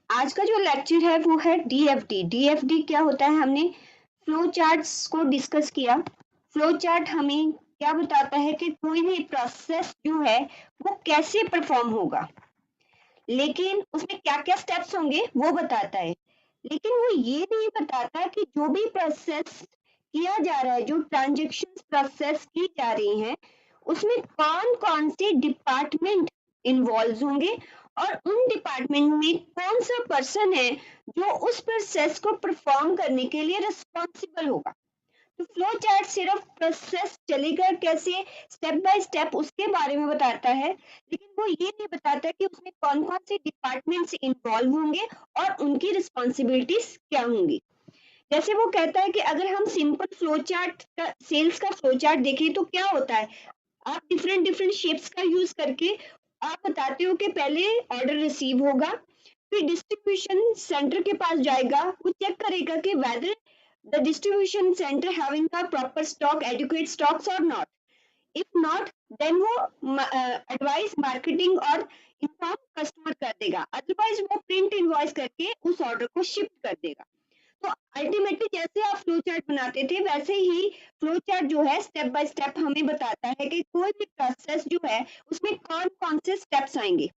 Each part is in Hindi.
आज का जो लेक्चर है वो है डीएफडी। डीएफडी क्या होता है, हमने फ्लो चार्ट्स को डिस्कस किया। फ्लो चार्ट हमें क्या बताता है कि कोई भी प्रोसेस जो है वो कैसे परफॉर्म होगा, लेकिन उसमें क्या क्या स्टेप्स होंगे वो बताता है। लेकिन वो ये नहीं बताता कि जो भी प्रोसेस किया जा रहा है, जो ट्रांजेक्शन प्रोसेस की जा रही हैं, उसमें कौन कौन से डिपार्टमेंट इन्वॉल्व होंगे और उन डिपार्टमेंट में कौन सा पर्सन है जो उस प्रोसेस को परफॉर्म करने के लिए रिस्पॉन्सिबल होगा। तो फ्लो चार्ट सिर्फ प्रोसेस चलेगा कैसे, स्टेप बाय स्टेप उसके बारे में बताता है, लेकिन वो ये नहीं बताता कि उसमें कौन कौन से डिपार्टमेंट्स इन्वॉल्व होंगे और उनकी रिस्पॉन्सिबिलिटीज क्या होंगी। जैसे वो कहता है कि अगर हम सिंपल फ्लो चार्ट का, सेल्स का फ्लो चार्ट देखें तो क्या होता है, आप डिफरेंट डिफरेंट शेप्स का यूज करके आप बताते हो कि पहले ऑर्डर रिसीव होगा, फिर डिस्ट्रीब्यूशन सेंटर के पास जाएगा, वो चेक करेगा कि whether the distribution centre having the proper stock, adequate stocks और नॉट। इफ नॉट, देन वो एडवाइस मार्केटिंग और इन्फॉर्म कस्टमर कर देगा, अदरवाइज वो प्रिंट इनवॉइस करके उस ऑर्डर को शिफ्ट कर देगा। तो अल्टीमेटली जैसे आप फ्लो चार्ट बनाते थे वैसे ही फ्लो चार्ट जो है स्टेप बाय स्टेप हमें बताता है कि कोई भी प्रोसेस जो है उसमें कौन कौन से स्टेप्स आएंगे।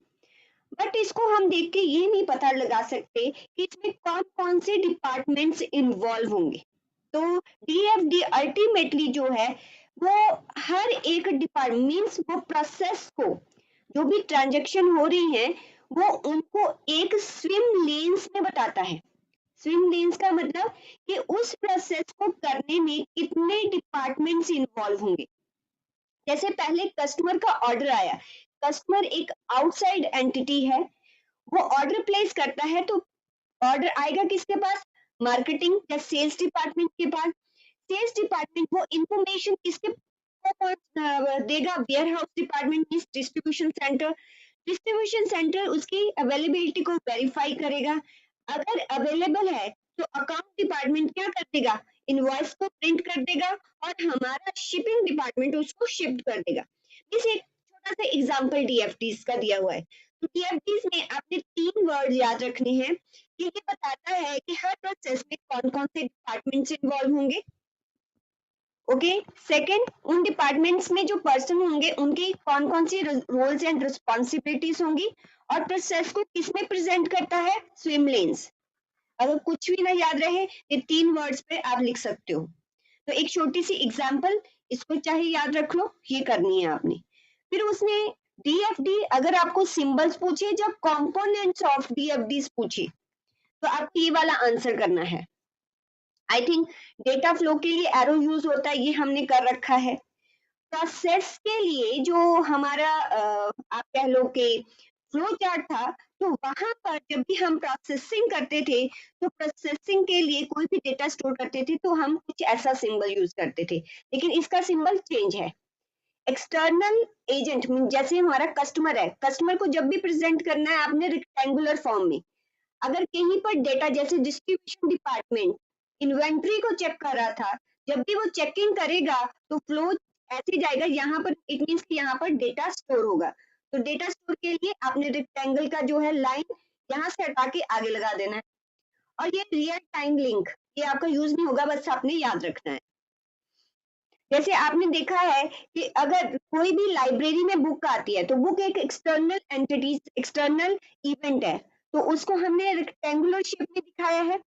बट इसको हम देख के ये नहीं पता लगा सकते कि इसमें कौन कौन से डिपार्टमेंट्स इन्वॉल्व होंगे। तो डीएफडी अल्टीमेटली जो है वो हर एक डिपार्टमेंट मीन्स वो प्रोसेस को, जो भी ट्रांजेक्शन हो रही है वो उनको एक स्विम लेन्स में बताता है। स्विम लेन्स का मतलब कि उस प्रोसेस को करने में कितने डिपार्टमेंट्स इन्वॉल्व होंगे। जैसे पहले कस्टमर का ऑर्डर आया, कस्टमर एक आउटसाइड एंटिटी है, वो ऑर्डर प्लेस करता है तो ऑर्डर आएगा किसके पास, मार्केटिंग या सेल्स डिपार्टमेंट के पास। सेल्स डिपार्टमेंट वो इंफॉर्मेशन किसके देगा, warehouse department means distribution centre. Distribution centre उसकी अवेलेबिलिटी को वेरीफाई करेगा, अगर अवेलेबल है तो अकाउंट डिपार्टमेंट क्या कर देगा, इनवॉइस को प्रिंट कर देगा और हमारा शिपिंग डिपार्टमेंट उसको शिफ्ट कर देगा। इस एक छोटा सा एग्जांपल डीएफटीज का दिया हुआ है। तो डीएफटीज में आपने 3 वर्ड याद रखने हैं। ये बताता है कि हर प्रोसेस में कौन कौन से डिपार्टमेंट्स इन्वॉल्व होंगे। ओके, सेकंड, उन डिपार्टमेंट्स में जो पर्सन होंगे उनकी कौन कौन सी रोल्स एंड रिस्पॉन्सिबिलिटीज होंगी, और प्रोसेस को किसमें प्रेजेंट करता है, स्विम लेन्स। अगर कुछ भी ना याद रहे ये 3 वर्ड्स पे आप लिख सकते हो। तो एक छोटी सी एग्जांपल, इसको चाहे याद रख लो, ये करनी है आपने। फिर उसने डीएफडी, अगर आपको सिंबल्स पूछे, जब कंपोनेंट्स ऑफ डीएफडीज पूछे तो आपको ये वाला आंसर करना है। आई थिंक डेटा फ्लो के लिए एरो यूज होता है, ये हमने कर रखा है। प्रोसेस के लिए जो हमारा आप कह लो कि फ्लो चार्ट था, तो वहां पर जब भी हम प्रोसेसिंग करते थे तो प्रोसेसिंग के लिए कोई भी डेटा स्टोर करते थे तो हम कुछ ऐसा सिंबल यूज करते थे, लेकिन इसका सिंबल चेंज है। एक्सटर्नल एजेंट जैसे हमारा कस्टमर है, कस्टमर को जब भी प्रेजेंट करना है आपने रेक्टेंगुलर फॉर्म में। अगर कहीं पर डेटा जैसे डिस्ट्रीब्यूशन डिपार्टमेंट इन्वेंट्री को चेक कर रहा था, जब भी वो चेकिंग करेगा तो फ्लो ऐसे जाएगा, यहाँ पर इट मींस कि यहाँ पर डेटा स्टोर होगा। तो डेटा स्टोर के लिए आपने रेक्टेंगल का जो है लाइन यहाँ से हटा के आगे लगा देना है। और ये रियल टाइम लिंक, ये आपका यूज नहीं होगा, बस आपने याद रखना है। जैसे आपने देखा है कि अगर कोई भी लाइब्रेरी में बुक आती है तो बुक एक एक्सटर्नल एंटिटी, एक्सटर्नल इवेंट है, तो उसको हमने रेक्टेंगुलर शेप में दिखाया है।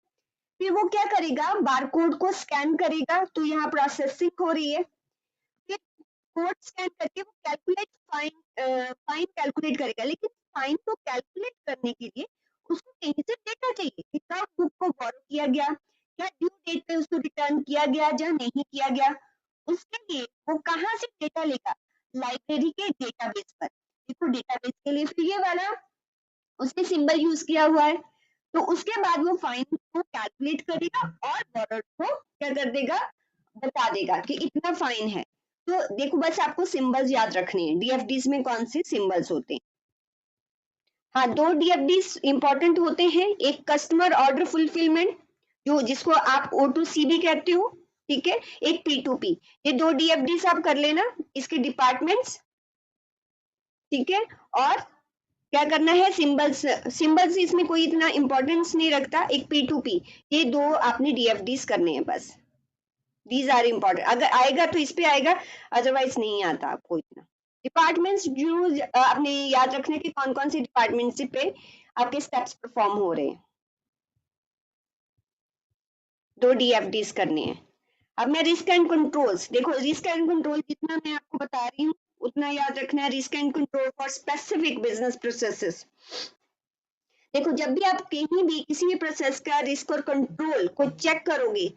फिर वो क्या करेगा, बारकोड को स्कैन करेगा, तो यहाँ प्रोसेसिंग हो रही है। फिर कोड स्कैन करके वो कैलकुलेट फाइन, फाइन कैलकुलेट करेगा, लेकिन फाइन को कैलकुलेट करने के लिए उसको कहीं से डेटा चाहिए कि कब बुक को बोरो किया गया, क्या ड्यू डेट पे उसको रिटर्न किया गया या नहीं किया गया। उसके लिए वो कहाँ से डेटा लेगा, लाइब्रेरी के डेटाबेस पर। देखो डेटाबेस के लिए फिर ये वाला उसने सिंबल यूज किया हुआ है। तो उसके बाद वो फाइन को कैलकुलेट करेगा और बोरोड को क्या कर देगा, बता देगा कि इतना फाइन है। तो देखो बस आपको सिंबल्स याद रखने हैं, डीएफडीज में कौन से सिंबल्स होते हैं। हाँ, 2 डीएफडीज इंपॉर्टेंट होते हैं, एक कस्टमर ऑर्डर फुलफिलमेंट जो जिसको आप O2C भी कहते हो, ठीक है, एक P2P। ये 2 डीएफडीज आप कर लेना, इसके डिपार्टमेंट्स, ठीक है। और क्या करना है, सिंबल्स, सिंबल्स इसमें कोई इतना इंपॉर्टेंस नहीं रखता, एक P2P, ये दो आपने DFDs करने हैं बस, दीज आर इम्पोर्टेंट, अगर आएगा तो इस पे आएगा, अदरवाइज नहीं आता आपको इतना। डिपार्टमेंट्स जो आपने याद रखना है कि कौन कौन से डिपार्टमेंट्स पे आपके स्टेप्स परफॉर्म हो रहे हैं, दो DFDs करने हैं। अब मैं रिस्क एंड कंट्रोल्स, देखो रिस्क एंड कंट्रोल जितना मैं आपको बता रही हूँ उतना याद रखना है, risk and control for specific business processes. देखो जब भी आप कहीं भी किसी भी प्रोसेस का रिस्क और कंट्रोल को चेक करोगे,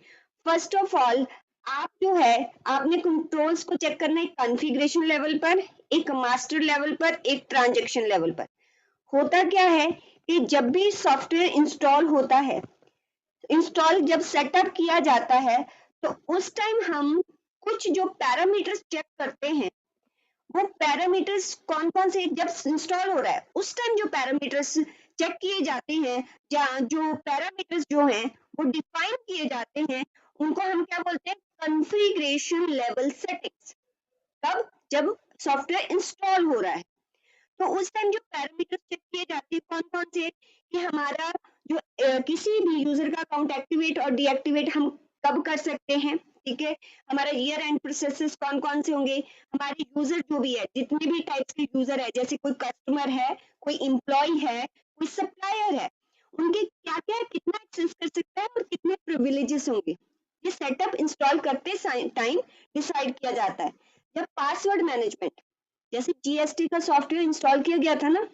फर्स्ट ऑफ ऑल आप जो है आपने कंट्रोल्स को चेक करना है कॉन्फ़िगरेशन लेवल पर, एक मास्टर लेवल पर, एक ट्रांजैक्शन लेवल पर। होता क्या है कि जब भी सॉफ्टवेयर इंस्टॉल होता है, इंस्टॉल जब सेटअप किया जाता है, तो उस टाइम हम कुछ जो पैरामीटर्स चेक करते हैं, वो पैरामीटर्स कौन कौन से, जब इंस्टॉल हो रहा है उस टाइम जो पैरामीटर्स चेक किए जाते हैं, जो पैरामीटर्स जो हैं वो डिफाइन किए जाते हैं, उनको हम क्या बोलते हैं, कॉन्फ़िगरेशन लेवल सेटिंग्स। कब, जब सॉफ्टवेयर इंस्टॉल हो रहा है तो उस टाइम जो पैरामीटर्स चेक किए जाते हैं कौन कौन से, कि हमारा जो किसी भी यूजर का अकाउंट एक्टिवेट और डीएक्टिवेट हम कब कर सकते हैं, ठीक है, हमारा ईयर एंड प्रोसेसेस कौन कौन से होंगे, हमारे यूजर जो भी है, जितने भी टाइप्स के यूजर है, जैसे कोई कस्टमर है, कोई इम्प्लॉय है, कोई सप्लायर है, उनके क्या क्या कितना एक्सेस कर सकता है और कितने प्रिविलेजेस होंगे, ये सेटअप इंस्टॉल करते टाइम डिसाइड किया जाता है। जब पासवर्ड मैनेजमेंट, जैसे जीएसटी का सॉफ्टवेयर इंस्टॉल किया गया था ना,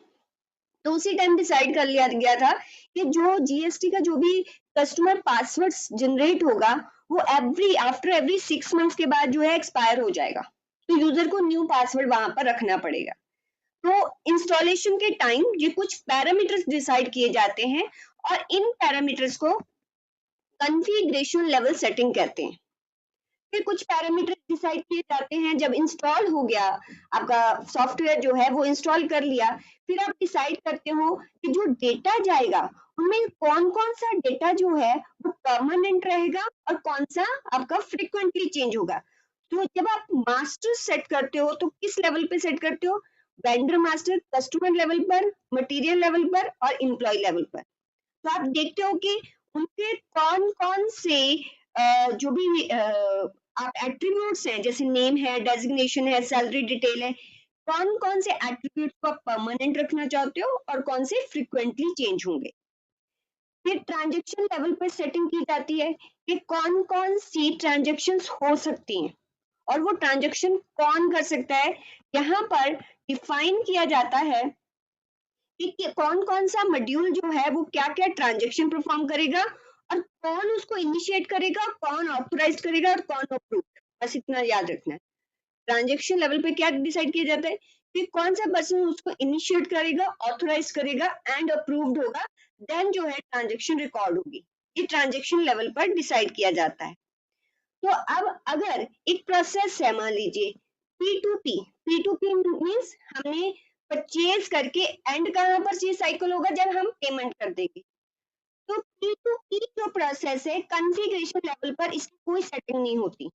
तो उसी टाइम डिसाइड कर लिया गया था कि जो जीएसटी का जो भी कस्टमर पासवर्ड जनरेट होगा वो आफ्टर एवरी 6 मंथ्स के बाद जो है एक्सपायर हो जाएगा, तो यूजर को न्यू पासवर्ड वहां पर रखना पड़ेगा। तो इंस्टॉलेशन के टाइम ये कुछ पैरामीटर्स डिसाइड किए जाते हैं और इन पैरामीटर्स को कॉन्फ़िगरेशन लेवल सेटिंग कहते हैं। फिर कुछ पैरामीटर डिसाइड किए जाते हैं, जब इंस्टॉल हो गया आपका सॉफ्टवेयर जो है वो इंस्टॉल कर लिया, फिर आप डिसाइड करते हो कि जो डेटा जाएगा उनमें कौन कौन सा डेटा जो है वो परमानेंट रहेगा और कौन सा आपका फ्रिक्वेंटली चेंज होगा। तो जब आप मास्टर सेट करते हो तो किस लेवल पे सेट करते हो, वेंडर मास्टर, कस्टमर लेवल पर, मटेरियल लेवल पर और एम्प्लॉय लेवल पर। तो आप देखते हो कि उनके कौन कौन से जो भी आप एट्रीब्यूट्स हैं, जैसे नेम है, डेजिग्नेशन है, सैलरी डिटेल है, कौन कौन से एट्रीब्यूट्स को आप परमानेंट रखना चाहते हो और कौन से फ्रिक्वेंटली चेंज होंगे। फिर ट्रांजेक्शन लेवल पर सेटिंग की जाती है कि कौन कौन सी ट्रांजेक्शन्स हो सकती हैं और वो ट्रांजेक्शन कौन कर सकता है। यहाँ पर डिफाइन किया जाता है कि कौन कौन सा मॉड्यूल जो है वो क्या क्या ट्रांजेक्शन परफॉर्म करेगा और कौन उसको इनिशिएट करेगा, कौन ऑथोराइज करेगा और कौन अप्रूव, बस इतना याद रखना है। ट्रांजेक्शन लेवल पे क्या डिसाइड किया जाता है कि कौन सा पर्सन उसको इनिशिएट करेगा, ऑथोराइज करेगा एंड अप्रूव्ड होगा, देन जो है ट्रांजेक्शन रिकॉर्ड होगी। ये ट्रांजेक्शन लेवल पर डिसाइड किया जाता है। तो अब अगर एक प्रोसेस है, मान लीजिए P2P, P2P मीन्स हमने परचेज करके एंड कहाँ पर ये साइकिल होगा, जब हम पेमेंट कर देंगे। तो P2P जो प्रोसेस है कॉन्फ़िगरेशन लेवल पर इसकी कोई सेटिंग नहीं होती,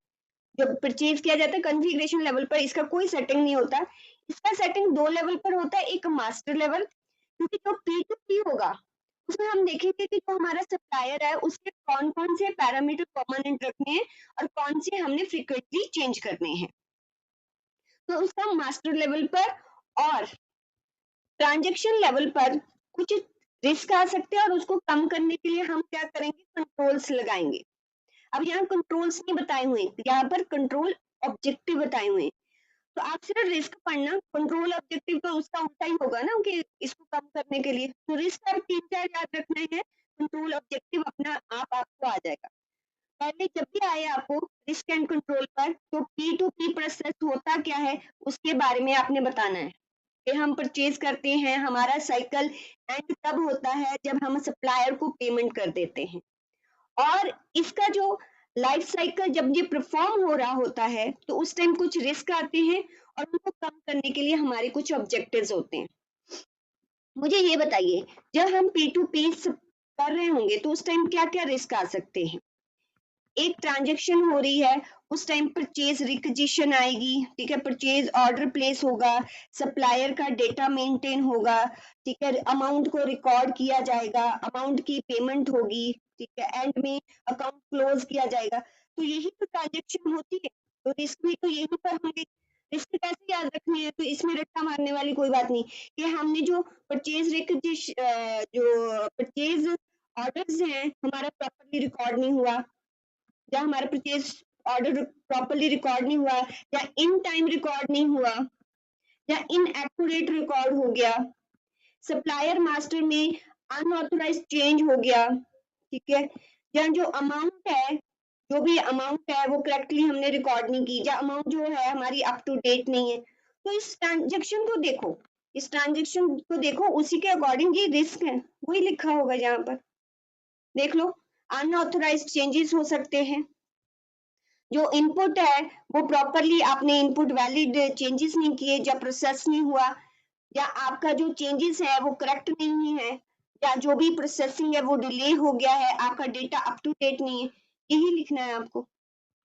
जब परचेज किया जाता है कॉन्फ़िगरेशन लेवल पर इसका कोई सेटिंग नहीं होता, इसका सेटिंग दो लेवल पर होता है, एक मास्टर लेवल, क्योंकि जो P2P होगा उसमें हम देखेंगे कि जो हमारा सप्लायर है उसके कौन कौन से पैरामीटर परमानेंट रखने हैं और कौन से हमने फ्रीक्वेंटली चेंज करने हैं, तो उसका मास्टर लेवल पर। और ट्रांजेक्शन लेवल पर कुछ रिस्क आ सकते हैं और उसको कम करने के लिए हम क्या करेंगे, कंट्रोल्स लगाएंगे। अब यहाँ कंट्रोल्स नहीं बताए हुए, यहाँ पर कंट्रोल ऑब्जेक्टिव बताए हुए हैं। तो आप सिर्फ रिस्क पढ़ना, कंट्रोल ऑब्जेक्टिव तो उसका उल्टा ही होगा ना, कि इसको कम करने के लिए। तो रिस्क आप 3-4 याद रखने हैं, कंट्रोल ऑब्जेक्टिव अपना आप आपको आ जाएगा। पहले जब भी आए आपको रिस्क एंड कंट्रोल पर, तो P2P प्रोसेस होता क्या है उसके बारे में आपने बताना है कि हम परचेज करते हैं, हमारा साइकिल एंड तब होता है जब हम सप्लायर को पेमेंट कर देते हैं, और इसका जो लाइफ साइकिल जब ये परफॉर्म हो रहा होता है तो उस टाइम कुछ रिस्क आते हैं और उनको कम करने के लिए हमारे कुछ ऑब्जेक्टिव्स होते हैं। मुझे ये बताइए, जब हम P2P कर रहे होंगे तो उस टाइम क्या क्या रिस्क आ सकते हैं। एक ट्रांजेक्शन हो रही है, उस टाइम परचेज रिक्विजिशन आएगी, ठीक है, परचेज ऑर्डर प्लेस होगा, सप्लायर का डेटा मेंटेन होगा, ठीक है, अमाउंट को रिकॉर्ड किया जाएगा, अमाउंट की पेमेंट होगी, ठीक है, एंड में अकाउंट क्लोज किया जाएगा। तो यही तो ट्रांजेक्शन होती है। तो रिस्क भी तो यही पर होंगे। रिस्क कैसे याद रखनी है? तो इसमें रट्टा मारने वाली कोई बात नहीं कि हमने जो परचेज जो परचेज ऑर्डर्स हैं हमारा प्रॉपर्ली रिकॉर्ड नहीं हुआ, या हमारा परचेज ऑर्डर प्रॉपर्ली रिकॉर्ड नहीं हुआ, या इन टाइम रिकॉर्ड नहीं हुआ, या इनएक्यूरेट रिकॉर्ड हो गया, सप्लायर मास्टर में अनऑथराइज्ड चेंज हो गया, ठीक है, या जो अमाउंट है, जो भी अमाउंट है वो करेक्टली हमने रिकॉर्ड नहीं की, या अमाउंट जो है हमारी अप टू डेट नहीं है। तो इस ट्रांजेक्शन को देखो, इस ट्रांजेक्शन को देखो, उसी के अकॉर्डिंग ये रिस्क है, वही लिखा होगा यहाँ पर, देख लो। अनऑथराइज्ड चेंजेस हो सकते हैं, जो इनपुट है वो प्रॉपरली आपने इनपुट वैलिड चेंजेस नहीं किए, या प्रोसेस नहीं हुआ, या आपका जो चेंजेस है वो करेक्ट नहीं है, या जो भी प्रोसेसिंग है वो डिले हो गया है, आपका डेटा अप टू डेट नहीं है, यही लिखना है आपको,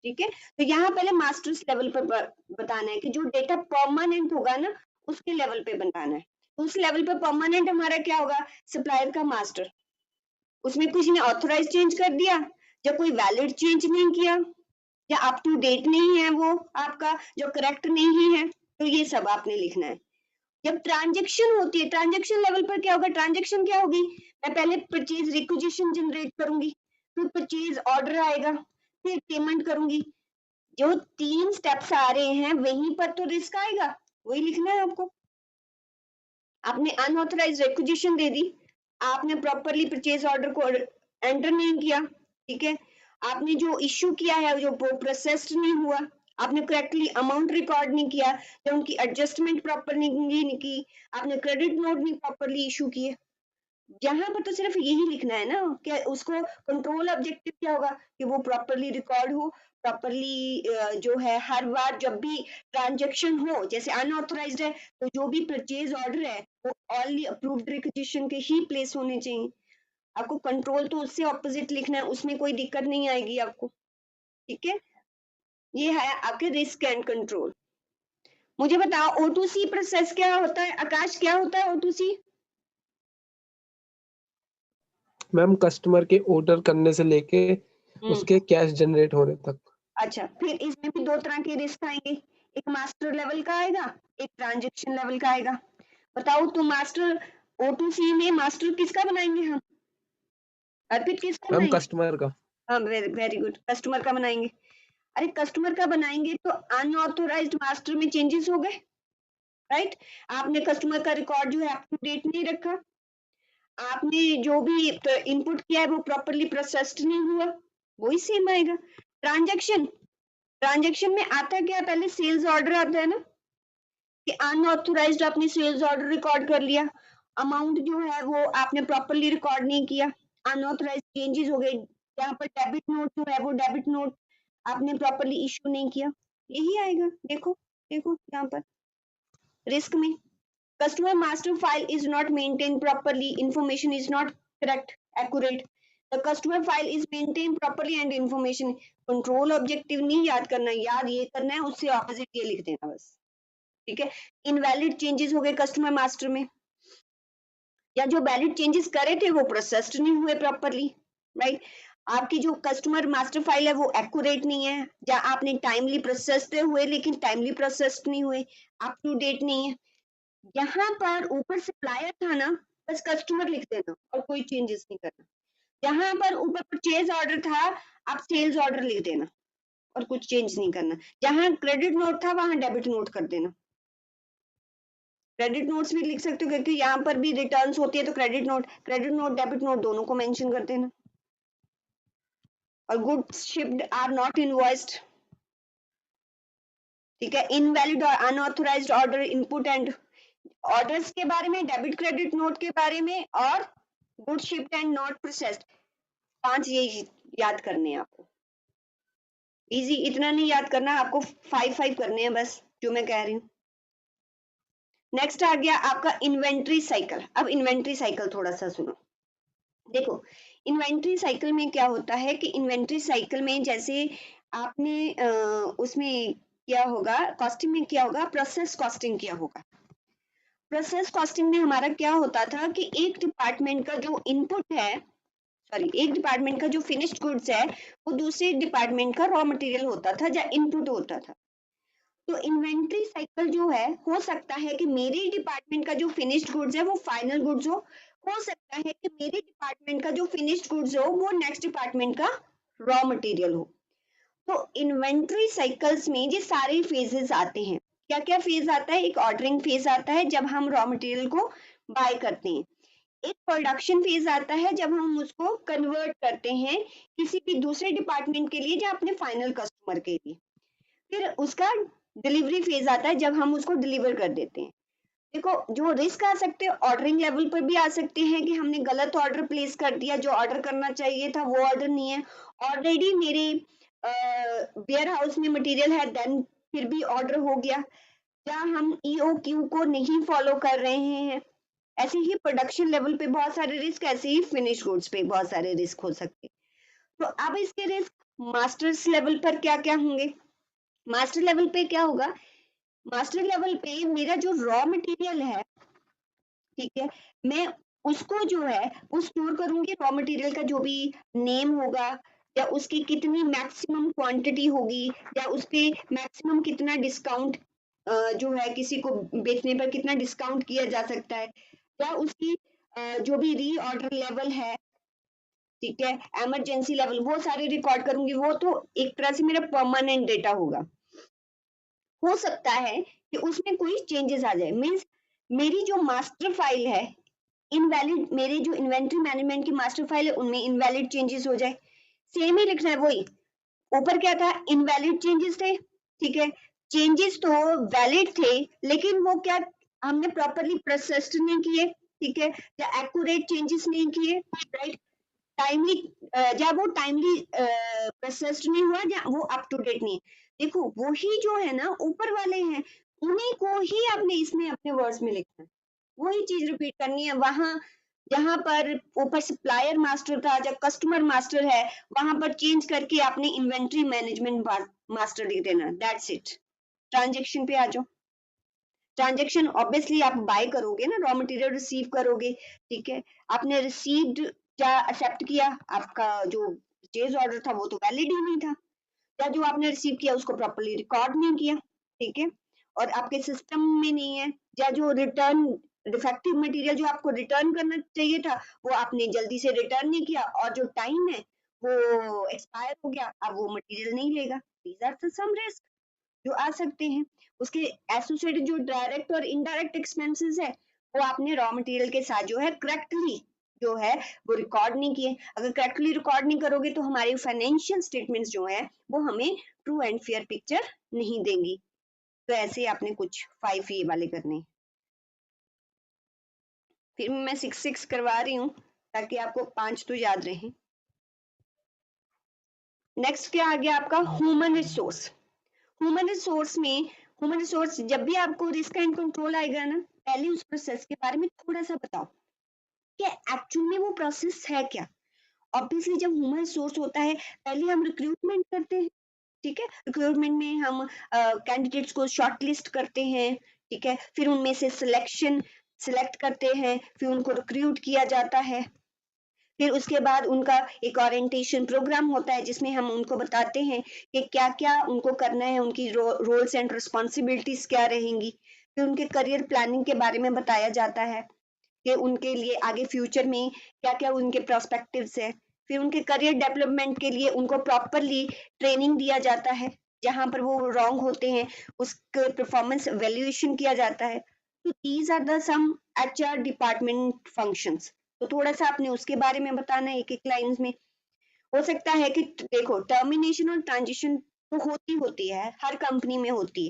ठीक है। तो यहाँ पहले मास्टर्स लेवल पर बताना है कि जो डेटा परमानेंट होगा ना उसके लेवल पे बनाना है। तो उस लेवल पे परमानेंट हमारा क्या होगा? सप्लायर का मास्टर, उसमें किसी ने ऑथोराइज चेंज कर दिया, या कोई वैलिड चेंज नहीं किया, या अप टू डेट नहीं है वो आपका, जो करेक्ट नहीं है, तो ये सब आपने लिखना है। जब ट्रांजेक्शन होती है, ट्रांजेक्शन लेवल पर क्या होगा? ट्रांजेक्शन क्या होगी? मैं पहले परचेज रिक्विजिशन जनरेट करूंगी, फिर परचेज ऑर्डर आएगा, फिर पेमेंट करूंगी। जो 3 स्टेप्स आ रहे हैं वहीं पर तो रिस्क आएगा, वही लिखना है आपको। आपने अनऑथराइज्ड रिक्विजिशन दे दी, आपने प्रॉपरली परचेज ऑर्डर को एंटर नहीं किया, ठीक है, आपने जो इश्यू किया है जो प्रोसेस्ड नहीं हुआ, आपने करेक्टली अमाउंट रिकॉर्ड नहीं किया, या उनकी एडजस्टमेंट प्रॉपरली नहीं की, आपने क्रेडिट नोट नहीं प्रॉपरली इशू किए। यहाँ पर तो सिर्फ यही लिखना है ना कि उसको कंट्रोल ऑब्जेक्टिव क्या होगा कि वो प्रॉपरली रिकॉर्ड हो, प्रॉपरली जो है हर बार जब भी ट्रांजेक्शन हो, जैसे अनऑथराइज्ड है तो जो भी परचेज ऑर्डर है वो ऑनली अप्रूव्ड रिक्विजिशन के ही प्लेस होने चाहिए। आपको कंट्रोल तो उससे ऑपोजिट लिखना है, उसमें कोई दिक्कत नहीं आएगी आपको, ठीक है। ये है आपके रिस्क एंड कंट्रोल। मुझे बताओ O2C प्रोसेस क्या होता है? आकाश, क्या होता है O2C? मैम कस्टमर के ऑर्डर करने से लेके उसके कैश जनरेट होने तक। अच्छा, फिर इसमें भी 2 तरह के रिस्क आएंगे, एक मास्टर लेवल का आएगा, एक ट्रांजेक्शन लेवल का आएगा। बताओ तो मास्टर O2C में मास्टर किसका बनाएंगे हम? अर्पित किसका मैम बनाएंगे? कस्टमर का। हाँ, वेरी गुड, कस्टमर का बनाएंगे। अरे कस्टमर का बनाएंगे तो अनऑथोराइज्ड मास्टर में चेंजेस हो गए, राइट? आपने कस्टमर का रिकॉर्ड जो है अप टू डेट नहीं रखा, आपने जो भी इनपुट किया है वो प्रॉपरली प्रोसेस्ड नहीं हुआ, वही सेम आएगा। ट्रांजेक्शन में आता क्या? पहले सेल्स ऑर्डर आता है ना, कि अनऑथोराइज्ड आपने सेल्स ऑर्डर रिकॉर्ड कर लिया, अमाउंट जो है वो आपने प्रॉपरली रिकॉर्ड नहीं किया, अनऑथोराइज्ड चेंजेस हो गए, यहाँ पर डेबिट नोट जो है वो डेबिट नोट आपने प्रॉपरली इशू नहीं किया, यही आएगा। देखो देखो यहाँ पर रिस्क में customer master file is not maintained properly, information is not correct, accurate, the customer file is maintained properly and information, control objective नहीं याद करना, याद ये करना है, उससे ऑपोजिट ये लिख देना बस, ठीक है। इनवैलिड चेंजेस हो गए कस्टमर मास्टर में, या जो वैलिड चेंजेस करे थे वो प्रोसेस्ड नहीं हुए प्रॉपरली, राइट। आपकी जो कस्टमर मास्टर फाइल है वो एक्यूरेट नहीं है, या आपने टाइमली प्रोसेस्ड हुए लेकिन टाइमली प्रोसेस्ड नहीं हुए, अप टू डेट नहीं है। यहाँ पर ऊपर सप्लायर था ना, बस कस्टमर लिख देना और कोई चेंजेस नहीं करना। यहाँ पर ऊपर परचेज ऑर्डर था, आप सेल्स ऑर्डर लिख देना और कुछ चेंज नहीं करना। जहाँ क्रेडिट नोट था वहां डेबिट नोट कर देना। क्रेडिट नोट्स भी लिख सकते हो क्योंकि यहाँ पर भी रिटर्न्स होती है, तो क्रेडिट नोट डेबिट नोट दोनों को मेंशन कर देना। और goods shipped are not invoiced, ठीक है। इनवैलिड और unauthorised order input and orders के बारे में, डेबिट क्रेडिट नोट के बारे में, और good shipped and not processed, 5 ये याद करने हैं आपको। इजी, इतना नहीं याद करना आपको, 5 करने हैं बस जो मैं कह रही हूँ। नेक्स्ट आ गया आपका इन्वेंट्री साइकिल। अब इन्वेंट्री साइकिल थोड़ा सा सुनो। देखो इन्वेंट्री साइकिल में क्या होता है कि इन्वेंट्री साइकिल में जैसे आपने उसमें क्या होगा, कॉस्टिंग में क्या होगा, प्रोसेस कॉस्टिंग किया होगा। प्रोसेस कॉस्टिंग में हमारा क्या होता था कि एक डिपार्टमेंट का जो इनपुट है, सॉरी, एक डिपार्टमेंट का जो फिनिश्ड गुड्स है वो दूसरे डिपार्टमेंट का रॉ मटेरियल होता था या इनपुट होता था। तो इन्वेंट्री साइकिल जो है, हो सकता है कि मेरे डिपार्टमेंट का जो फिनिश्ड गुड्स है वो फाइनल गुड्स हो सकता है कि मेरे डिपार्टमेंट का जो फिनिश्ड गुड्स हो वो नेक्स्ट डिपार्टमेंट का रॉ मटेरियल हो। तो इन्वेंट्री साइकिल्स में ये सारे फेजेस आते हैं। क्या क्या फेज आता है, एक ऑर्डरिंग फेज आता है जब हम रॉ मटेरियल को बाय करते हैं, एक प्रोडक्शन फेज आता है जब हम उसको कन्वर्ट करते हैं किसी भी दूसरे डिपार्टमेंट के लिए या अपने फाइनल कस्टमर के लिए, फिर उसका डिलीवरी फेज आता है जब हम उसको डिलीवर कर देते हैं। देखो, जो रिस्क आ सकते हैं ऑर्डरिंग लेवल पर भी आ सकते हैं कि हमने गलत ऑर्डर प्लेस कर दिया, जो ऑर्डर करना चाहिए था वो ऑर्डर नहीं है, ऑलरेडी मेरे वेयर हाउस में मटेरियल है, देन फिर भी ऑर्डर हो गया, या हम ईओक्यू को नहीं फॉलो कर रहे हैं। ऐसे ही प्रोडक्शन लेवल पे बहुत सारे रिस्क, ऐसे ही फिनिश गुड्स पे बहुत सारे रिस्क हो सकते हैं। तो अब इसके रिस्क मास्टर्स लेवल पर क्या क्या होंगे। मास्टर लेवल पे क्या होगा, मास्टर लेवल पे मेरा जो रॉ मटेरियल है, ठीक है, मैं उसको जो है वो स्टोर करूंगी, रॉ मटेरियल का जो भी नेम होगा या उसकी कितनी मैक्सिमम क्वांटिटी होगी या उस पे मैक्सिमम कितना डिस्काउंट जो है किसी को बेचने पर कितना डिस्काउंट किया जा सकता है, या उसकी जो भी री ऑर्डर लेवल है, ठीक है, इमरजेंसी लेवल, वो सारे रिकॉर्ड करूंगी। वो तो एक तरह से मेरा परमानेंट डेटा होगा। हो सकता है कि उसमें कोई चेंजेस आ जाए, मीन्स मेरी जो मास्टर फाइल है इनवैलिड, मेरे जो इन्वेंट्री मैनेजमेंट की मास्टर फाइल है उनमें इनवैलिड चेंजेस हो जाए। सेम ही लिखना है, वही ऊपर क्या था, इनवैलिड चेंजेस थे, ठीक है, चेंजेस तो वैलिड थे लेकिन वो क्या हमने प्रॉपरली प्रोसेस्ड नहीं किए, ठीक है, या एक्यूरेट चेंजेस नहीं किए, राइट, टाइमली, या वो टाइमली प्रोसेस्ड नहीं हुआ या वो अप टू डेट नहीं। देखो वही जो है ना ऊपर वाले हैं, उन्हीं को ही आपने इसमें अपने वर्ड्स में लिखना है, वही चीज रिपीट करनी है। वहां जहां पर ऊपर सप्लायर मास्टर था या कस्टमर मास्टर है, वहां पर चेंज करके आपने इन्वेंट्री मैनेजमेंट मास्टर लिख देना, दैट्स इट। ट्रांजेक्शन पे आ जाओ। ट्रांजेक्शन ऑब्वियसली आप बाय करोगे ना, रॉ मटेरियल रिसीव करोगे, ठीक है, आपने रिसीव्ड या एक्सेप्ट किया, आपका जो परचेज ऑर्डर था वो तो वैलिड ही नहीं था, या जो आपने रिसीव किया उसको प्रॉपर्ली रिकॉर्ड नहीं किया, ठीक है, और आपके सिस्टम में नहीं है, या जो रिटर्न डिफेक्टिव मटेरियल जो आपको रिटर्न करना चाहिए था वो आपने जल्दी से रिटर्न नहीं किया और जो टाइम है वो एक्सपायर हो गया, अब वो मटेरियल नहीं लेगा। These are the some risk जो आ सकते हैं। उसके एसोसिएटेड जो डायरेक्ट और इनडायरेक्ट एक्सपेंसेस है वो आपने रॉ मटेरियल के साथ जो है करेक्टली जो है वो रिकॉर्ड नहीं किए। अगर करेक्टली रिकॉर्ड नहीं करोगे तो हमारी फाइनेंशियल स्टेटमेंट्स जो है वो हमें ट्रू एंड फेयर पिक्चर नहीं देंगी। तो ऐसे आपने कुछ 5 ये वाले करने। फिर मैं 6 करवा रही हूँ ताकि आपको 5 तो याद रहे। नेक्स्ट क्या आ गया आपका, ह्यूमन रिसोर्स। ह्यूमन रिसोर्स में, ह्यूमन रिसोर्स जब भी आपको रिस्क एंड कंट्रोल आएगा ना, पहले उस प्रोसेस के बारे में थोड़ा सा बताओ कि एक्चुअल में वो प्रोसेस है क्या। ऑब्वियसली जब ह्यूमन रिसोर्स होता है पहले हम रिक्रूटमेंट करते हैं, ठीक है, रिक्रूटमेंट में हम कैंडिडेट्स को शॉर्टलिस्ट करते हैं, ठीक है, फिर उनमें से सिलेक्ट करते हैं, फिर उनको रिक्रूट किया जाता है, फिर उसके बाद उनका एक ओरिएंटेशन प्रोग्राम होता है जिसमें हम उनको बताते हैं कि क्या क्या उनको करना है, उनकी रोल्स एंड रिस्पॉन्सिबिलिटीज क्या रहेंगी, फिर उनके करियर प्लानिंग के बारे में बताया जाता है कि उनके लिए आगे फ्यूचर में क्या क्या उनके प्रोस्पेक्टिव्स है, फिर उनके करियर डेवलपमेंट के लिए उनको प्रॉपरली ट्रेनिंग दिया जाता है, जहां पर वो रॉन्ग होते हैं उसके परफॉर्मेंस वैल्यूएशन किया जाता है। तो these are the some HR department functions. तो थोड़ा सा आपने उसके बारे में बताना है एक एक लाइन में। हो सकता है कि देखो टर्मिनेशन और ट्रांजिशन तो होती है, हर कंपनी में होती है।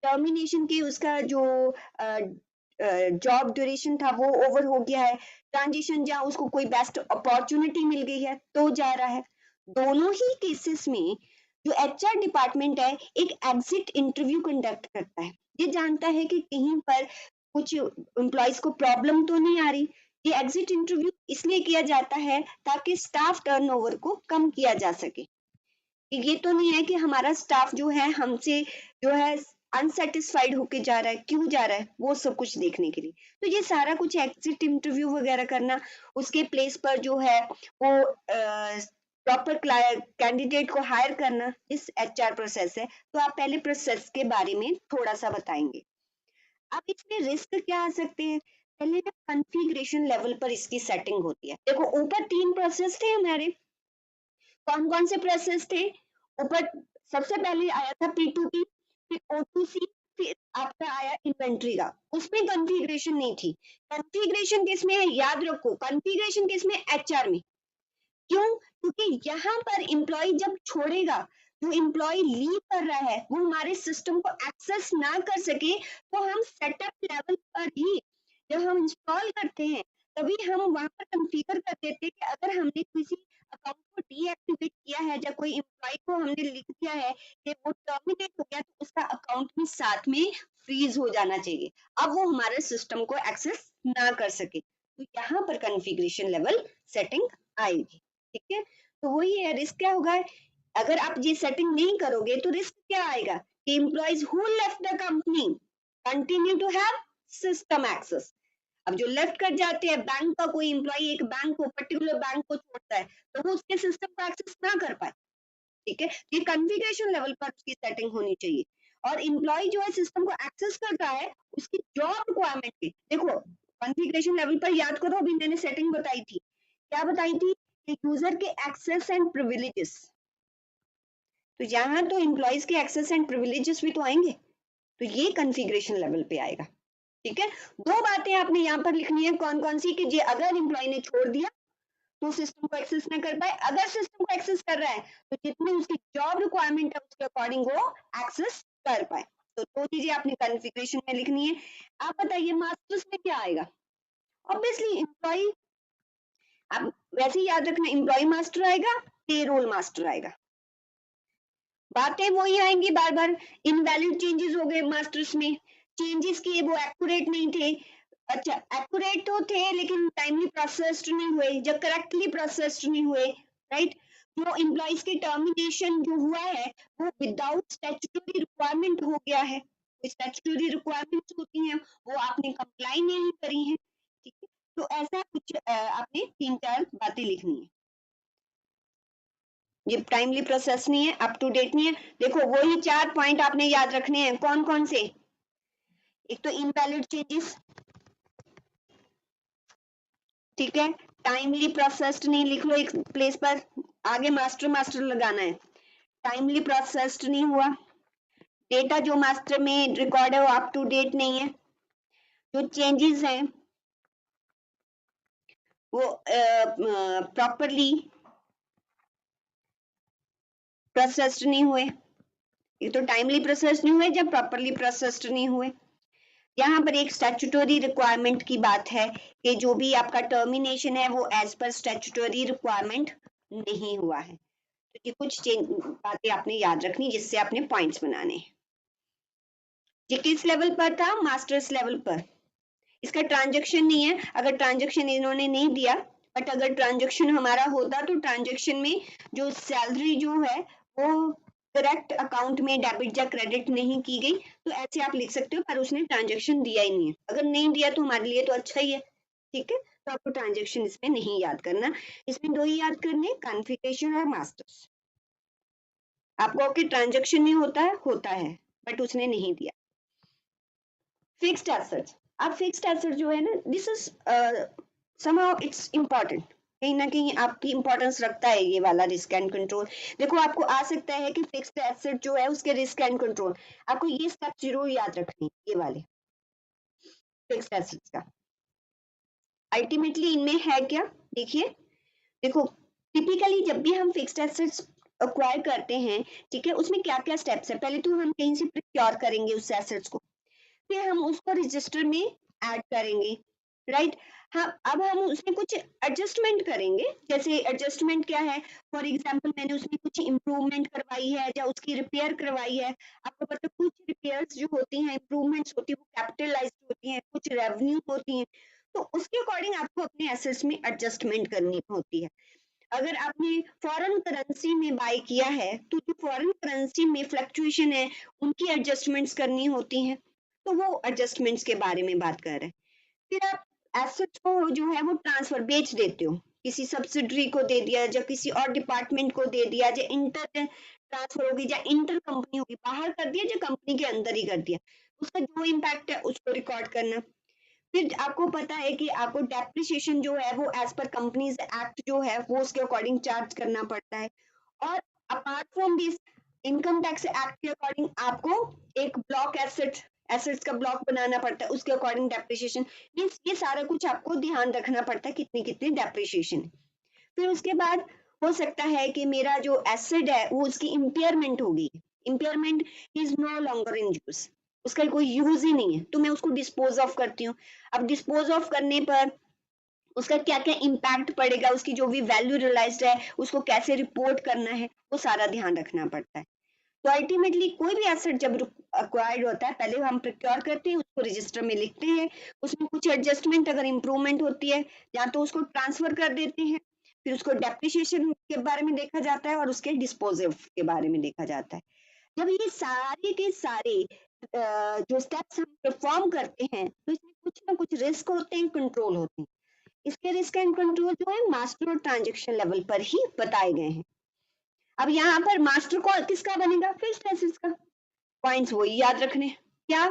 टर्मिनेशन की उसका जो जॉब ड्यूरेशन था वो ओवर हो गया है, ट्रांजिशन जहाँ उसको कोई बेस्ट अपॉर्चुनिटी मिल गई है तो जा रहा है। दोनों ही केसेस में जो एचआर डिपार्टमेंट है एक एग्जिट इंटरव्यू कंडक्ट करता है, ये जानता है कि कहीं पर कुछ एम्प्लॉयज को प्रॉब्लम तो नहीं आ रही। ये एग्जिट इंटरव्यू इसलिए किया जाता है ताकि स्टाफ टर्नओवर को कम किया जा सके। ये तो नहीं है कि हमारा स्टाफ जो है हमसे जो है अनसेटिस्फाइड होके जा रहा है, क्यों जा रहा है, वो सब कुछ देखने के लिए। तो ये सारा कुछ एग्जिट इंटरव्यू वगैरह करना, उसके प्लेस पर जो है वो प्रॉपर कैंडिडेट को हायर करना, इस एचआर प्रोसेस है। तो आप पहले प्रोसेस के बारे में थोड़ा सा बताएंगे। अब इसमें रिस्क क्या आ सकते हैं, पहले ना कॉन्फ़िगरेशन लेवल पर इसकी सेटिंग होती है। देखो ऊपर 3 प्रोसेस थे हमारे, कौन कौन से प्रोसेस थे, ऊपर सबसे पहले आया था P2P, फिर O2C, फिर आपका आया इन्वेंट्री का, उसमें कॉन्फ़िगरेशन नहीं थी। कॉन्फ़िगरेशन किसमें है, याद रखो, कॉन्फ़िगरेशन किसमें, एचआर में। क्यों, क्योंकि यहाँ पर एम्प्लॉय जब छोड़ेगा, जो एम्प्लॉय लीव कर रहा है वो हमारे सिस्टम को एक्सेस ना कर सके, तो हम सेटअप लेवल पर ही जब हम इंस्टॉल करते हैं तभी हम वहां पर कॉन्फ़िगर कर देते हैं कि अगर हमने किसी अकाउंट को डीएक्टिवेट किया है या कोई एम्प्लॉय को हमने लिख दिया है कि वो टर्मिनेट हो गया, तो उसका अकाउंट भी साथ में फ्रीज हो जाना चाहिए, अब वो हमारे सिस्टम को एक्सेस ना कर सके। तो यहाँ पर कॉन्फ़िगरेशन लेवल सेटिंग आएगी। ठीक है, तो वही है, रिस्क क्या होगा, अगर आप ये सेटिंग नहीं करोगे तो रिस्क क्या आएगा कि employees who left the company continue to have system access. अब जो लेफ्ट कर जाते हैं, बैंक का कोई एम्प्लॉय एक बैंक को, पर्टिकुलर बैंक को छोड़ता है, तो वो उसके सिस्टम को एक्सेस ना कर पाए। ठीक है, ये कॉन्फ़िगरेशन लेवल पर उसकी सेटिंग होनी चाहिए। और एम्प्लॉय जो है सिस्टम को एक्सेस कर रहा है, उसकी जॉब रिक्वायरमेंट की, देखो कॉन्फ़िगरेशन लेवल पर याद करो, अभी मैंने सेटिंग बताई थी, क्या बताई थी, यूजर के एक्सेस एंड प्रिविलेजेस। तो यहाँ तो एम्प्लॉइज के एक्सेस एंड प्रिविलेजेस भी तो आएंगे, तो ये कॉन्फ़िगरेशन लेवल पे आएगा। ठीक है, दो बातें आपने यहाँ पर लिखनी है, कौन कौन सी, कि ये अगर एम्प्लॉय ने छोड़ दिया तो सिस्टम को एक्सेस ना कर पाए, अगर सिस्टम को एक्सेस कर रहा है तो जितनी उसकी जॉब रिक्वायरमेंट है उसके अकॉर्डिंग वो एक्सेस कर पाए। तो दो चीजें आपने कॉन्फ़िगरेशन में लिखनी है। आप बताइए मास्टर्स में क्या आएगा, ऑब्वियसली एम्प्लॉय, आप वैसे ही याद रखना, एम्प्लॉय मास्टर आएगा, पेरोल मास्टर आएगा, बातें वही आएंगी बार बार। इनवैलिड चेंजेस हो गए मास्टर्स में, चेंजेस किए वो एक्यूरेट नहीं थे, अच्छा एक्यूरेट तो थे लेकिन टाइमली प्रोसेस्ड नहीं हुए, जब करेक्टली प्रोसेस्ड नहीं हुए, राइट। जो एम्प्लॉइज की टर्मिनेशन जो हुआ है वो विदाउट स्टैट्यूटरी रिक्वायरमेंट हो गया है, स्टैट्यूटरी रिक्वायरमेंट्स होती हैं वो आपने कंप्लाई नहीं करी है। ठीक है, तो ऐसा कुछ आपने 3-4 बातें लिखनी है। ये टाइमली प्रोसेस नहीं है, अप टू डेट नहीं है। देखो वही 4 पॉइंट आपने याद रखने हैं, कौन कौन से, एक तो इनवैलिड चेंजेस, ठीक है, टाइमली प्रोसेस्ड नहीं, लिख लो एक प्लेस पर, आगे मास्टर मास्टर लगाना है, टाइमली प्रोसेस्ड नहीं हुआ, डेटा जो मास्टर में रिकॉर्ड है वो अप टू डेट नहीं है, जो चेंजेस हैं वो प्रॉपरली प्रोसेस्ड नहीं हुए, ये तो टाइमली प्रोसेस नहीं हुए जब प्रॉपरली प्रोसेस्ड नहीं हुए। यहाँ पर एक स्टैट्यूटरी रिक्वायरमेंट की बात है कि जो भी आपका टर्मिनेशन है वो एज पर स्टैट्यूटरी रिक्वायरमेंट नहीं हुआ है। तो ये कुछ बातें आपने याद रखनी जिससे आपने पॉइंट्स बनाने हैं। ये किस लेवल पर था, मास्टर्स लेवल पर। इसका ट्रांजैक्शन नहीं है, अगर ट्रांजैक्शन इन्होंने नहीं दिया, बट अगर ट्रांजैक्शन हमारा होता तो ट्रांजैक्शन में जो सैलरी जो है वो करेक्ट अकाउंट में डेबिट या क्रेडिट नहीं की गई, तो ऐसे आप लिख सकते हो, पर उसने ट्रांजैक्शन दिया ही नहीं है। अगर नहीं दिया तो हमारे लिए तो अच्छा ही है। ठीक है, तो आपको ट्रांजैक्शन इसमें नहीं याद करना, इसमें दो ही याद करने, कॉन्फ़िगरेशन और मास्टर्स। आपको ओके ट्रांजैक्शन नहीं होता है बट उसने नहीं दिया। फिक्स्ड एसेट्स, अब फिक्स्ड एसेट जो है ना, this is somehow it's important, कहीं ना कहीं आपकी इंपॉर्टेंस रखता है ये वाला रिस्क एंड कंट्रोल। देखो आपको आ सकता है कि फिक्स्ड एसेट जो है उसके रिस्क एंड कंट्रोल, आपको ये स्टेप जरूर याद रखनी, ये वाले फिक्स्ड एसेट्स का। अल्टीमेटली इनमें है क्या, देखिए, देखो टिपिकली जब भी हम फिक्स्ड एसेट्स एक्वायर करते हैं, ठीक है, उसमें क्या क्या स्टेप्स है, पहले तो हम कहीं से प्रोक्योर करेंगे उस एसेट्स को, फिर हम उसको रजिस्टर में ऐड करेंगे, राइट। हाँ, अब हम उसमें कुछ एडजस्टमेंट करेंगे, जैसे एडजस्टमेंट क्या है, फॉर एग्जांपल मैंने उसमें कुछ इम्प्रूवमेंट करवाई है या उसकी रिपेयर करवाई है। आपको पता है कुछ रिपेयर्स जो होती हैं, इम्प्रूवमेंट्स होती है, वो कैपिटलाइज्ड होती हैं, कुछ रेवेन्यू होती हैं, तो उसके अकॉर्डिंग आपको अपने एसेट्स में एडजस्टमेंट करनी होती है। अगर आपने फॉरेन करेंसी में बाय किया है तो जो फॉरेन करेंसी में फ्लक्चुएशन है उनकी एडजस्टमेंट्स करनी होती हैं, तो वो एडजस्टमेंट्स के बारे में बात कर रहे हैं। फिर आप एसेट्स को जो है वो ट्रांसफर बेच देते हो, किसी सब्सिडरी को दे दिया या किसी और डिपार्टमेंट को दे दिया, या इंटर ट्रांसफर होगी या इंटर कंपनी होगी, बाहर कर दिया या कंपनी के अंदर ही कर दिया, उसका जो इम्पैक्ट है उसको रिकॉर्ड करना। फिर आपको पता है कि आपको डेप्रिसिएशन जो है वो एज पर कंपनीज एक्ट जो है वो उसके अकॉर्डिंग चार्ज करना पड़ता है। और apart from this income tax act के अकॉर्डिंग आपको एक ब्लॉक एसेट्स का ब्लॉक बनाना पड़ता है, उसके अकॉर्डिंग डेप्रिसिएशन मीन्स ये सारा कुछ आपको ध्यान रखना पड़ता है कितनी कितनी डेप्रिसिएशन। फिर उसके बाद हो सकता है कि मेरा जो एसेट है वो उसकी इम्पेयरमेंट होगी, impairment is no longer in use, उसका कोई यूज ही नहीं है, तो मैं उसको डिस्पोज ऑफ करती हूँ। अब डिस्पोज ऑफ करने पर उसका क्या क्या इम्पैक्ट पड़ेगा, उसकी जो भी वैल्यू रियलाइज्ड है उसको कैसे रिपोर्ट करना है, वो सारा ध्यान रखना पड़ता है। तो अल्टीमेटली कोई भी एसेट जब अक्वायर्ड होता है पहले हम प्रोक्योर करते हैं, उसको रजिस्टर में लिखते हैं, उसमें कुछ एडजस्टमेंट अगर इंप्रूवमेंट होती है या तो उसको ट्रांसफर कर देते हैं, फिर उसको डेप्रिसिएशन के बारे में देखा जाता है और उसके डिस्पोजिव के बारे में देखा जाता है। जब ये सारे के सारे जो स्टेप्स हम परफॉर्म करते हैं तो इसमें कुछ ना कुछ रिस्क होते हैं, कंट्रोल होते हैं। इसके रिस्क एंड कंट्रोल जो है मास्टर और ट्रांजेक्शन लेवल पर ही बताए गए हैं। अब यहाँ पर मास्टर को किसका बनेगा, फिक्स्ड एसेट्स का। पॉइंट्स वही याद रखने, क्या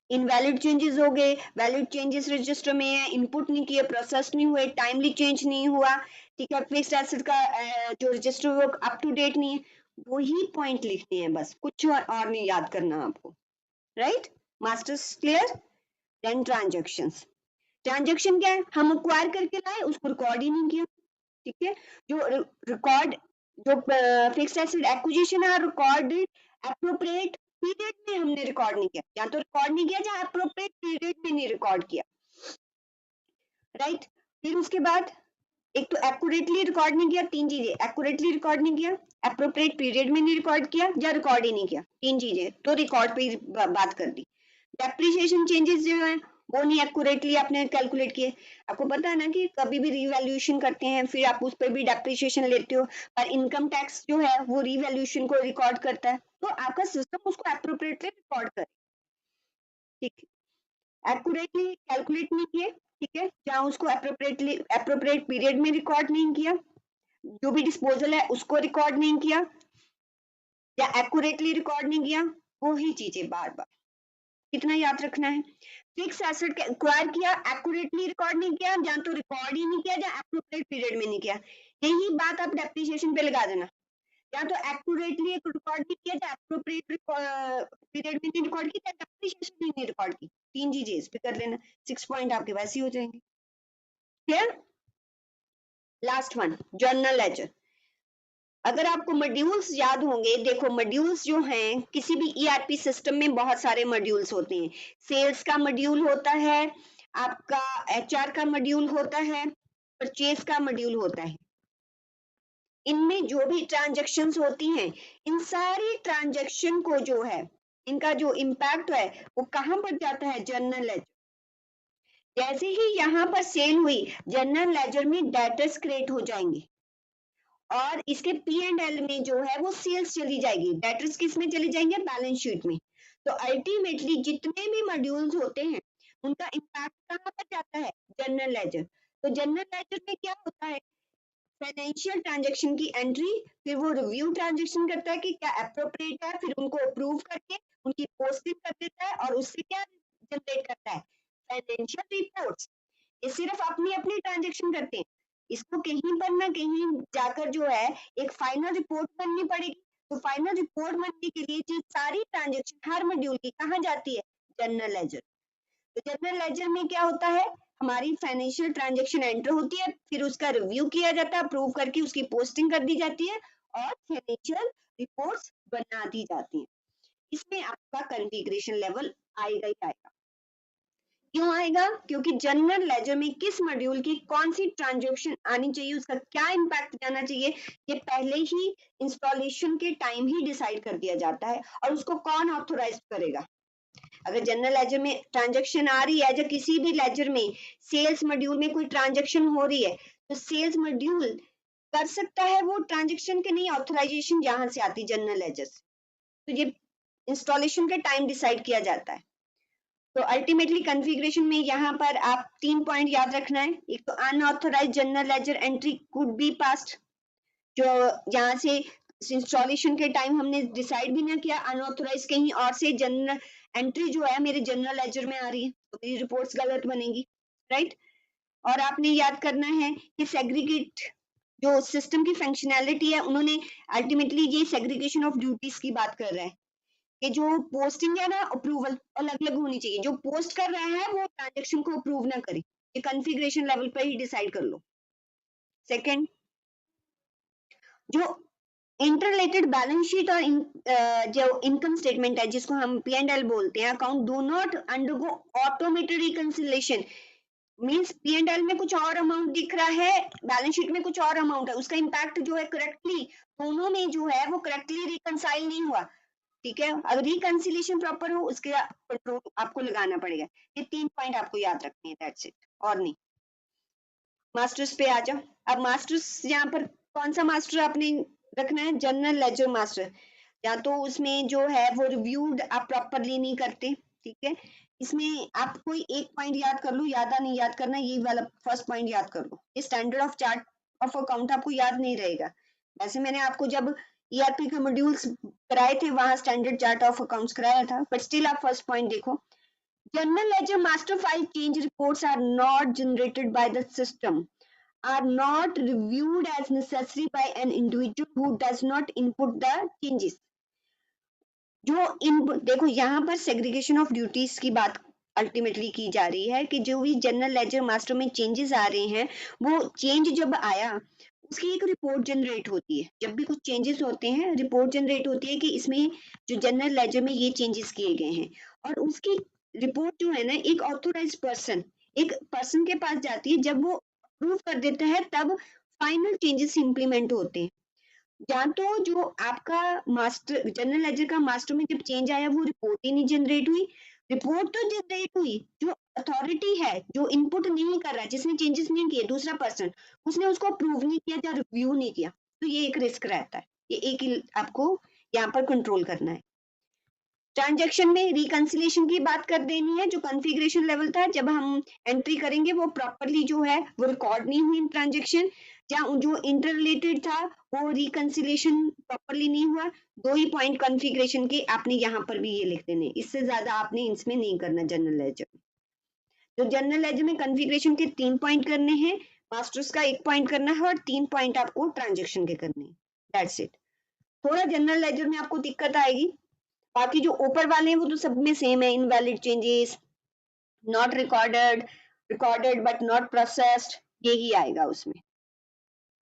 इनवैलिड चेंजेस हो गए, वैलिड चेंजेस रजिस्टर में है, इनपुट नहीं किए, प्रोसेस नहीं हुए, टाइमली चेंज नहीं हुआ, ठीक है, फिक्स्ड एसेट का जो रजिस्टर वो अप टू डेट नहीं है, वही पॉइंट लिखने हैं बस, कुछ और नहीं याद करना आपको, right. Masters clear. Then transactions, transaction क्या है, हम अक्वायर करके लाए उसको रिकॉर्ड ही नहीं किया, ठीक है। जो रिकॉर्ड जो फिक्स्ड एसेट एक्विजिशन है रिकॉर्ड एप्रोप्रिएट पीरियड में हमने रिकॉर्ड नहीं किया, या तो रिकॉर्ड नहीं किया या एप्रोप्रिएट पीरियड में नहीं रिकॉर्ड किया, राइट। फिर उसके बाद एक तो एक्यूरेटली रिकॉर्ड नहीं किया, तीन चीजें, एक्यूरेटली रिकॉर्ड नहीं किया, एप्रोप्रिएट पीरियड में नहीं रिकॉर्ड किया या रिकॉर्ड ही नहीं किया, तीन चीजें तो रिकॉर्ड पे बात कर दी। डेप्रिसिएशन चेंजेस जो है वो नहीं एक्यूरेटली आपने कैलकुलेट किए, आपको पता है ना कि कभी भी रीवैल्यूएशन करते हैं फिर आप उस पर भी डेप्रिसिएशन लेते हो, पर इनकम टैक्स जो है वो रीवैल्यूएशन को रिकॉर्ड करता है, तो आपका सिस्टम उसको एप्रोप्रिएटली रिकॉर्ड करे, ठीक, एक्यूरेटली कैलकुलेट नहीं किए, ठीक है, जहां उसको एप्रोप्रिएट पीरियड में रिकॉर्ड नहीं किया, जो भी डिस्पोजल है उसको रिकॉर्ड नहीं किया या एक्यूरेटली रिकॉर्ड नहीं किया, वो ही चीजें बार बार कितना याद रखना है। फिक्स एसेट के एक्वायर किया, एक्यूरेटली रिकॉर्ड नहीं किया, या तो रिकॉर्ड ही नहीं किया या एप्रोप्रिएट पीरियड में नहीं किया, यही बात आप डेप्रिसिएशन पे लगा देना, या तो एक्यूरेटली रिकॉर्ड नहीं किया या एप्रोप्रिएट पीरियड में नहीं रिकॉर्ड किया या डेप्रिसिएशन नहीं रिकॉर्ड की, तीन चीजें इस पे कर लेना, 6 पॉइंट आपके वैसे ही हो जाएंगे। Clear. Last one, journal ledger. अगर आपको मॉड्यूल्स याद होंगे, देखो मॉड्यूल्स जो हैं किसी भी ईआरपी सिस्टम में बहुत सारे मॉड्यूल्स होते हैं, सेल्स का मॉड्यूल होता है, आपका एचआर का मॉड्यूल होता है, परचेज का मॉड्यूल होता है। इनमें जो भी ट्रांजैक्शंस होती हैं, इन सारी ट्रांजैक्शन को जो है इनका जो इम्पैक्ट है वो कहां पर जाता है, जर्नल लेजर। जैसे ही यहाँ पर सेल हुई जर्नल लेजर में डेटर्स क्रिएट हो जाएंगे और इसके पी एंड एल में जो है वो सेल्स चली जाएगी, डेटर्स किस में चली जाएंगे, बैलेंस शीट में। तो अल्टीमेटली जितने भी मॉड्यूल्स होते हैं उनका इम्पैक्ट कहाँ पर जाता है, जर्नल लेजर। तो जर्नल लेजर में क्या होता है, फाइनेंशियल ट्रांजैक्शन की एंट्री, फिर वो रिव्यू ट्रांजैक्शन करता है कि क्या अप्रोप्रिएट है, फिर उनको अप्रूव करके उनकी पोस्टिंग कर देता है और उससे क्या जनरेट करता है, फाइनेंशियल रिपोर्ट्स। ये सिर्फ अपनी अपनी ट्रांजैक्शन करते हैं, इसको कहीं पर ना कहीं जाकर जो है एक फाइनल रिपोर्ट बननी पड़ेगी। तो फाइनल रिपोर्ट बनने के लिए जो सारी ट्रांजैक्शन हर मॉड्यूल की कहाँ जाती है, जर्नल लेजर। तो जर्नल लेजर में क्या होता है, हमारी फाइनेंशियल ट्रांजैक्शन एंटर होती है, फिर उसका रिव्यू किया जाता है, अप्रूव करके उसकी पोस्टिंग कर दी जाती है और फाइनेंशियल रिपोर्ट्स बना दी जाती है। इसमें आपका कॉन्फ़िगरेशन लेवल आएगा ही आएगा। क्यों आएगा, क्योंकि जनरल लेजर में किस मॉड्यूल की कौन सी ट्रांजैक्शन आनी चाहिए, उसका क्या इम्पैक्ट जाना चाहिए, ये पहले ही इंस्टॉलेशन के टाइम ही डिसाइड कर दिया जाता है और उसको कौन ऑथोराइज करेगा। अगर जनरल लेजर में ट्रांजैक्शन आ रही है या किसी भी लेजर में सेल्स मॉड्यूल में कोई ट्रांजैक्शन हो रही है तो सेल्स मॉड्यूल कर सकता है वो ट्रांजेक्शन के नहीं, ऑथराइजेशन यहाँ से आती जनरल लेजर से। तो ये इंस्टॉलेशन का टाइम डिसाइड किया जाता है। तो अल्टीमेटली कॉन्फ़िगरेशन में यहाँ पर आप 3 पॉइंट याद रखना है। एक तो unauthorised general ledger entry could be passed, जो यहाँ से इंस्टॉलेशन के टाइम हमने डिसाइड भी ना किया, अनऑथराइज कहीं और से जनरल एंट्री जो है मेरे जनरल लेजर में आ रही है, तो मेरी रिपोर्ट्स गलत बनेंगी, राइट। और आपने याद करना है कि सेग्रीगेट जो सिस्टम की फंक्शनैलिटी है, उन्होंने अल्टीमेटली ये सेग्रीगेशन ऑफ ड्यूटीज की बात कर रहा है कि जो पोस्टिंग है ना, अप्रूवल अलग अलग होनी चाहिए। जो पोस्ट कर रहा है वो ट्रांजेक्शन को अप्रूव ना करे, ये कॉन्फ़िगरेशन लेवल पर ही डिसाइड कर लो। सेकंड, जो इंटरलेटेड बैलेंस शीट और जो इनकम स्टेटमेंट है जिसको हम P&L बोलते हैं, account do not undergo automated reconciliation. Means P&L में कुछ और अमाउंट दिख रहा है, बैलेंस शीट में कुछ और अमाउंट है, उसका इम्पैक्ट जो है करेक्टली दोनों में जो है वो करेक्टली रिकंसाइल नहीं हुआ, ठीक है। अगर रिकंसिलेशन प्रॉपर हो उसके कंट्रोल आपको लगाना पड़ेगा। ये 3 पॉइंट आपको याद रखने हैं, दैट्स इट, और नहीं। मास्टर्स पे आ जाओ। अब मास्टर्स यहाँ पर कौन सा मास्टर आपने रखना है? General ledger master. या तो उसमें जो है वो रिव्यूड आप प्रॉपरली नहीं करते, ठीक है। इसमें आप कोई एक पॉइंट याद कर लो, यादा नहीं याद करना, ये वाला फर्स्ट पॉइंट याद कर लो। ये standard of chart of account आपको याद नहीं रहेगा। वैसे मैंने आपको जब ERP के मॉड्यूल्स कराए थे वहां स्टैंडर्ड चार्ट ऑफ अकाउंट्स कराया था, बट स्टिल आप फर्स्ट पॉइंट देखो। General ledger master file change reports are not generated by the system, are not reviewed as necessary by an individual who does not input the changes. जो इनपुट देखो, यहाँ पर सेग्रीगेशन ऑफ ड्यूटीज की बात अल्टीमेटली की जा रही है कि जो भी जनरल लेजर मास्टर में चेंजेस आ रहे हैं, वो चेंज जब आया उसकी एक रिपोर्ट जनरेट होती है। जब भी कुछ चेंजेस होते हैं रिपोर्ट जनरेट होती है कि इसमें जो जनरल लेजर में ये चेंजेस किए गए हैं, और उसकी रिपोर्ट जो है ना एक ऑथोराइज्ड पर्सन, एक पर्सन के पास जाती है। जब वो अप्रूव कर देता है तब फाइनल चेंजेस इंप्लीमेंट होते हैं। या तो जो आपका मास्टर जनरल लेजर का मास्टर में जब चेंज आया वो रिपोर्ट ही नहीं जनरेट हुई। रिपोर्ट तो जनरेट हुई, जो अथॉरिटी है जो इनपुट नहीं कर रहा है, जिसने चेंजेस नहीं किए, दूसरा पर्सन, उसने उसको अप्रूव नहीं किया या रिव्यू नहीं किया, तो ये एक रिस्क रहता है। ये एक ही आपको यहाँ पर कंट्रोल करना है। ट्रांजैक्शन में रिकंसिलेशन की बात कर देनी है। जो कॉन्फ़िगरेशन लेवल था, जब हम एंट्री करेंगे वो प्रॉपरली जो है वो रिकॉर्ड नहीं हुई ट्रांजैक्शन, या जो इंटर रिलेटेड था वो रिकंसिलेशन प्रॉपरली नहीं हुआ। 2 ही पॉइंट कॉन्फ़िगरेशन के आपने यहाँ पर भी ये लिख देने, इससे ज्यादा आपने इसमें नहीं करना। जनरल लेजर तो जनरल लेजर में कॉन्फ़िगरेशन के 3 पॉइंट करने हैं, मास्टर्स का 1 पॉइंट करना है, और 3 पॉइंट आपको ट्रांजेक्शन के करने हैं, दैट्स इट। थोड़ा जनरल लेजर में आपको दिक्कत आएगी, बाकी जो ऊपर वाले हैं वो तो सब में सेम है। Invalid changes, not recorded, recorded but not processed, यही आएगा उसमें।